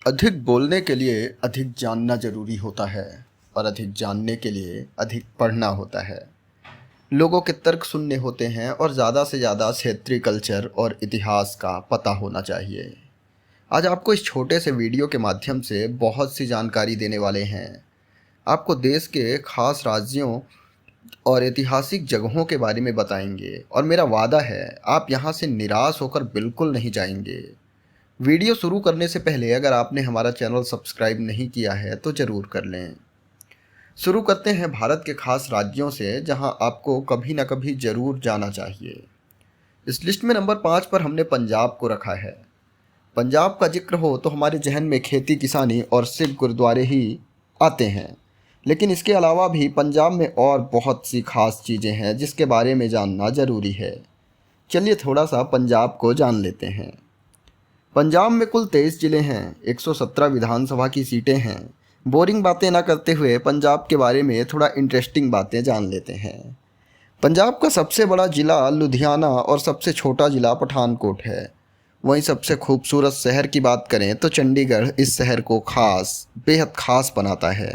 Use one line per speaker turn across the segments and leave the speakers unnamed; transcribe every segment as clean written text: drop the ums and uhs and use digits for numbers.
अधिक बोलने के लिए अधिक जानना ज़रूरी होता है और अधिक जानने के लिए अधिक पढ़ना होता है। लोगों के तर्क सुनने होते हैं और ज़्यादा से ज़्यादा क्षेत्रीय कल्चर और इतिहास का पता होना चाहिए। आज आपको इस छोटे से वीडियो के माध्यम से बहुत सी जानकारी देने वाले हैं। आपको देश के खास राज्यों और ऐतिहासिक जगहों के बारे में बताएंगे और मेरा वादा है आप यहाँ से निराश होकर बिल्कुल नहीं जाएंगे। वीडियो शुरू करने से पहले अगर आपने हमारा चैनल सब्सक्राइब नहीं किया है तो ज़रूर कर लें। शुरू करते हैं भारत के खास राज्यों से जहां आपको कभी ना कभी ज़रूर जाना चाहिए। इस लिस्ट में नंबर 5 पर हमने पंजाब को रखा है। पंजाब का जिक्र हो तो हमारे जहन में खेती किसानी और सिख गुरुद्वारे ही आते हैं, लेकिन इसके अलावा भी पंजाब में और बहुत सी खास चीज़ें हैं जिसके बारे में जानना ज़रूरी है। चलिए थोड़ा सा पंजाब को जान लेते हैं। पंजाब में कुल 23 ज़िले हैं, 117 विधानसभा की सीटें हैं। बोरिंग बातें ना करते हुए पंजाब के बारे में थोड़ा इंटरेस्टिंग बातें जान लेते हैं। पंजाब का सबसे बड़ा ज़िला लुधियाना और सबसे छोटा ज़िला पठानकोट है। वहीं सबसे खूबसूरत शहर की बात करें तो चंडीगढ़ इस शहर को बेहद खास बनाता है।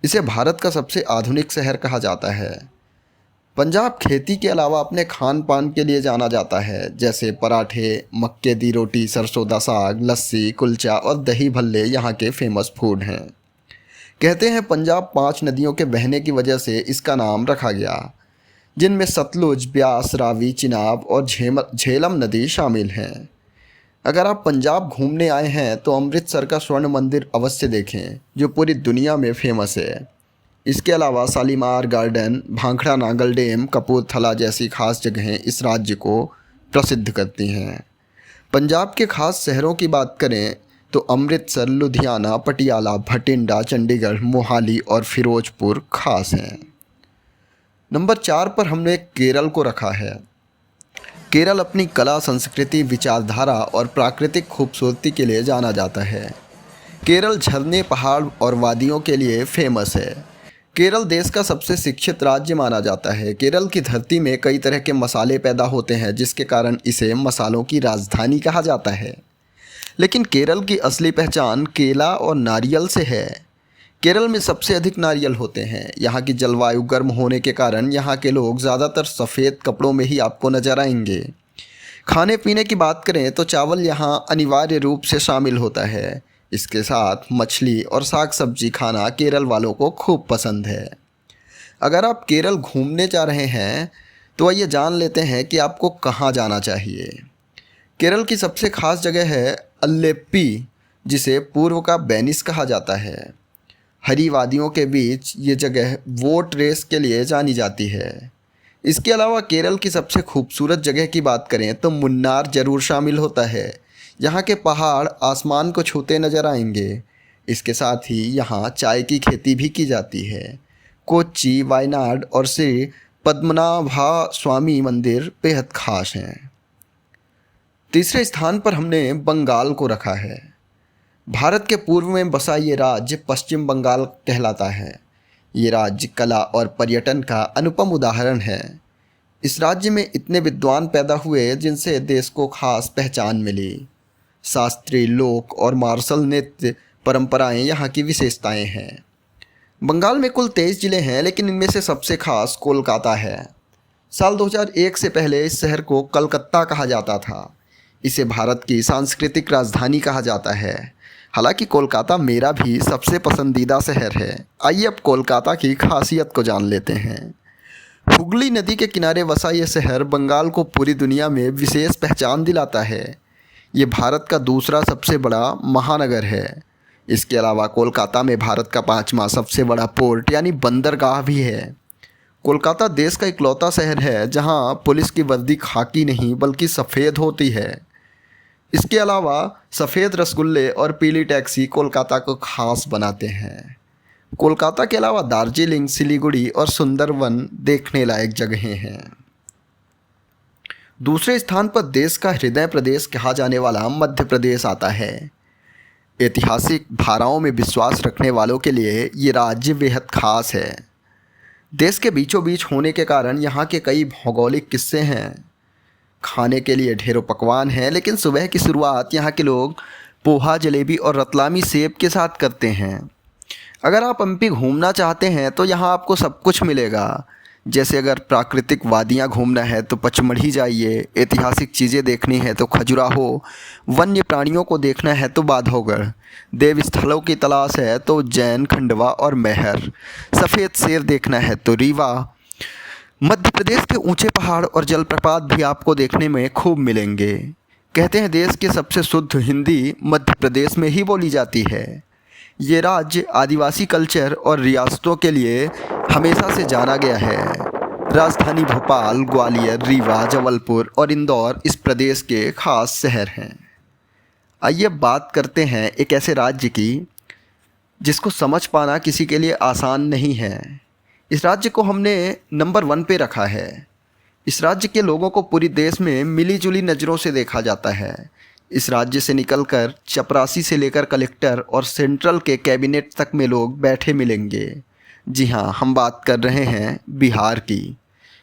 इसे भारत का सबसे आधुनिक शहर कहा जाता है। पंजाब खेती के अलावा अपने खान पान के लिए जाना जाता है, जैसे पराठे, मक्के दी रोटी, सरसों दा साग, लस्सी, कुलचा और दही भल्ले यहाँ के फेमस फूड हैं। कहते हैं पंजाब 5 नदियों के बहने की वजह से इसका नाम रखा गया, जिनमें सतलुज, ब्यास, रावी, चिनाब और झेलम नदी शामिल हैं। अगर आप पंजाब घूमने आए हैं तो अमृतसर का स्वर्ण मंदिर अवश्य देखें, जो पूरी दुनिया में फेमस है। इसके अलावा शालीमार गार्डन, भांखड़ा नागल डैम, कपूरथला जैसी खास जगहें इस राज्य को प्रसिद्ध करती हैं। पंजाब के खास शहरों की बात करें तो अमृतसर, लुधियाना, पटियाला, भटिंडा, चंडीगढ़, मोहाली और फिरोजपुर खास हैं। नंबर 4 पर हमने केरल को रखा है। केरल अपनी कला, संस्कृति, विचारधारा और प्राकृतिक खूबसूरती के लिए जाना जाता है। केरल झरने, पहाड़ और वादियों के लिए फेमस है। केरल देश का सबसे शिक्षित राज्य माना जाता है। केरल की धरती में कई तरह के मसाले पैदा होते हैं, जिसके कारण इसे मसालों की राजधानी कहा जाता है। लेकिन केरल की असली पहचान केला और नारियल से है। केरल में सबसे अधिक नारियल होते हैं। यहाँ की जलवायु गर्म होने के कारण यहाँ के लोग ज़्यादातर सफ़ेद कपड़ों में ही आपको नजर आएंगे। खाने पीने की बात करें तो चावल यहाँ अनिवार्य रूप से शामिल होता है। इसके साथ मछली और साग सब्जी खाना केरल वालों को खूब पसंद है। अगर आप केरल घूमने जा रहे हैं तो आइए जान लेते हैं कि आपको कहाँ जाना चाहिए। केरल की सबसे खास जगह है अल्लेप्पी, जिसे पूर्व का वेनिस कहा जाता है। हरी वादियों के बीच ये जगह बोट रेस के लिए जानी जाती है। इसके अलावा केरल की सबसे खूबसूरत जगह की बात करें तो मुन्नार ज़रूर शामिल होता है। यहाँ के पहाड़ आसमान को छूते नज़र आएंगे। इसके साथ ही यहाँ चाय की खेती भी की जाती है। कोच्चि, वायनाड और श्री पद्मनाभा स्वामी मंदिर बेहद खास हैं। तीसरे स्थान पर हमने बंगाल को रखा है। भारत के पूर्व में बसा ये राज्य पश्चिम बंगाल कहलाता है। ये राज्य कला और पर्यटन का अनुपम उदाहरण है। इस राज्य में इतने विद्वान पैदा हुए जिनसे देश को खास पहचान मिली। शास्त्रीय, लोक और मार्शल नृत्य परंपराएं यहाँ की विशेषताएं हैं। बंगाल में कुल 23 ज़िले हैं, लेकिन इनमें से सबसे खास कोलकाता है। साल 2001 से पहले इस शहर को कलकत्ता कहा जाता था। इसे भारत की सांस्कृतिक राजधानी कहा जाता है। हालांकि कोलकाता मेरा भी सबसे पसंदीदा शहर है। आइए अब कोलकाता की खासियत को जान लेते हैं। हुगली नदी के किनारे बसा ये शहर बंगाल को पूरी दुनिया में विशेष पहचान दिलाता है। ये भारत का दूसरा सबसे बड़ा महानगर है। इसके अलावा कोलकाता में भारत का 5वां सबसे बड़ा पोर्ट यानी बंदरगाह भी है। कोलकाता देश का इकलौता शहर है जहां पुलिस की वर्दी खाकी नहीं बल्कि सफ़ेद होती है। इसके अलावा सफ़ेद रसगुल्ले और पीली टैक्सी कोलकाता को खास बनाते हैं। कोलकाता के अलावा दार्जिलिंग, सिलीगुड़ी और सुंदरवन देखने लायक जगहें हैं। दूसरे स्थान पर देश का हृदय प्रदेश कहा जाने वाला मध्य प्रदेश आता है। ऐतिहासिक धाराओं में विश्वास रखने वालों के लिए ये राज्य बेहद खास है। देश के बीचों बीच होने के कारण यहाँ के कई भौगोलिक किस्से हैं। खाने के लिए ढेरों पकवान हैं, लेकिन सुबह की शुरुआत यहाँ के लोग पोहा, जलेबी और रतलामी सेब के साथ करते हैं। अगर आप एमपी घूमना चाहते हैं तो यहाँ आपको सब कुछ मिलेगा। जैसे अगर प्राकृतिक वादियाँ घूमना है तो पचमढ़ी जाइए, ऐतिहासिक चीज़ें देखनी है तो खजुराहो, वन्य प्राणियों को देखना है तो बांधवगढ़, देव स्थलों की तलाश है तो उज्जैन, खंडवा और मैहर, सफ़ेद शेर देखना है तो रीवा। मध्य प्रदेश के ऊंचे पहाड़ और जलप्रपात भी आपको देखने में खूब मिलेंगे। कहते हैं देश की सबसे शुद्ध हिंदी मध्य प्रदेश में ही बोली जाती है। ये राज्य आदिवासी कल्चर और रियासतों के लिए हमेशा से जाना गया है। राजधानी भोपाल, ग्वालियर, रीवा, जबलपुर और इंदौर इस प्रदेश के खास शहर हैं। आइए बात करते हैं एक ऐसे राज्य की जिसको समझ पाना किसी के लिए आसान नहीं है। इस राज्य को हमने नंबर 1 पे रखा है। इस राज्य के लोगों को पूरी देश में मिली जुली नज़रों से देखा जाता है। इस राज्य से निकलकर चपरासी से लेकर कलेक्टर और सेंट्रल के कैबिनेट तक में लोग बैठे मिलेंगे। जी हाँ, हम बात कर रहे हैं बिहार की।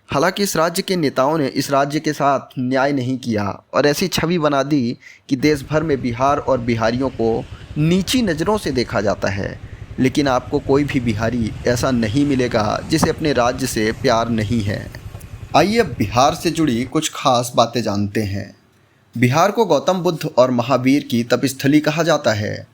हालांकि इस राज्य के नेताओं ने इस राज्य के साथ न्याय नहीं किया और ऐसी छवि बना दी कि देश भर में बिहार और बिहारियों को नीची नज़रों से देखा जाता है। लेकिन आपको कोई भी बिहारी ऐसा नहीं मिलेगा जिसे अपने राज्य से प्यार नहीं है। आइए अब बिहार से जुड़ी कुछ खास बातें जानते हैं। बिहार को गौतम बुद्ध और महावीर की तपस्थली कहा जाता है।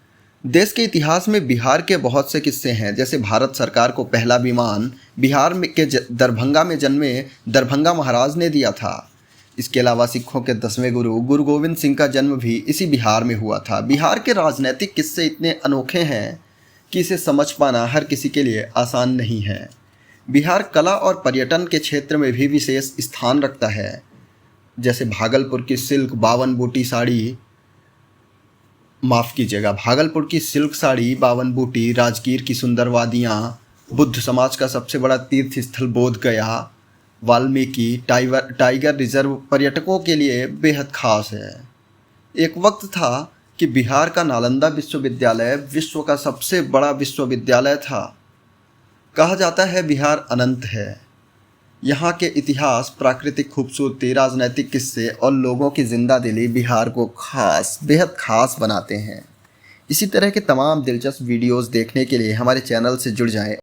देश के इतिहास में बिहार के बहुत से किस्से हैं। जैसे भारत सरकार को पहला विमान बिहार में के दरभंगा में जन्मे दरभंगा महाराज ने दिया था। इसके अलावा सिखों के 10वें गुरु गुरु गोविंद सिंह का जन्म भी इसी बिहार में हुआ था। बिहार के राजनीतिक किस्से इतने अनोखे हैं कि इसे समझ पाना हर किसी के लिए आसान नहीं है। बिहार कला और पर्यटन के क्षेत्र में भी विशेष स्थान रखता है। जैसे भागलपुर की सिल्क 52 बूटी साड़ी, भागलपुर की सिल्क साड़ी 52 बूटी, राजगीर की सुंदर वादियाँ, बुद्ध समाज का सबसे बड़ा तीर्थ स्थल बोध गया, वाल्मीकि टाइगर रिजर्व पर्यटकों के लिए बेहद खास है। एक वक्त था कि बिहार का नालंदा विश्वविद्यालय विश्व का सबसे बड़ा विश्वविद्यालय था। कहा जाता है बिहार अनंत है। यहाँ के इतिहास, प्राकृतिक खूबसूरती, राजनीतिक किस्से और लोगों की जिंदा दिली बिहार को बेहद खास बनाते हैं। इसी तरह के तमाम दिलचस्प वीडियोस देखने के लिए हमारे चैनल से जुड़ जाएं।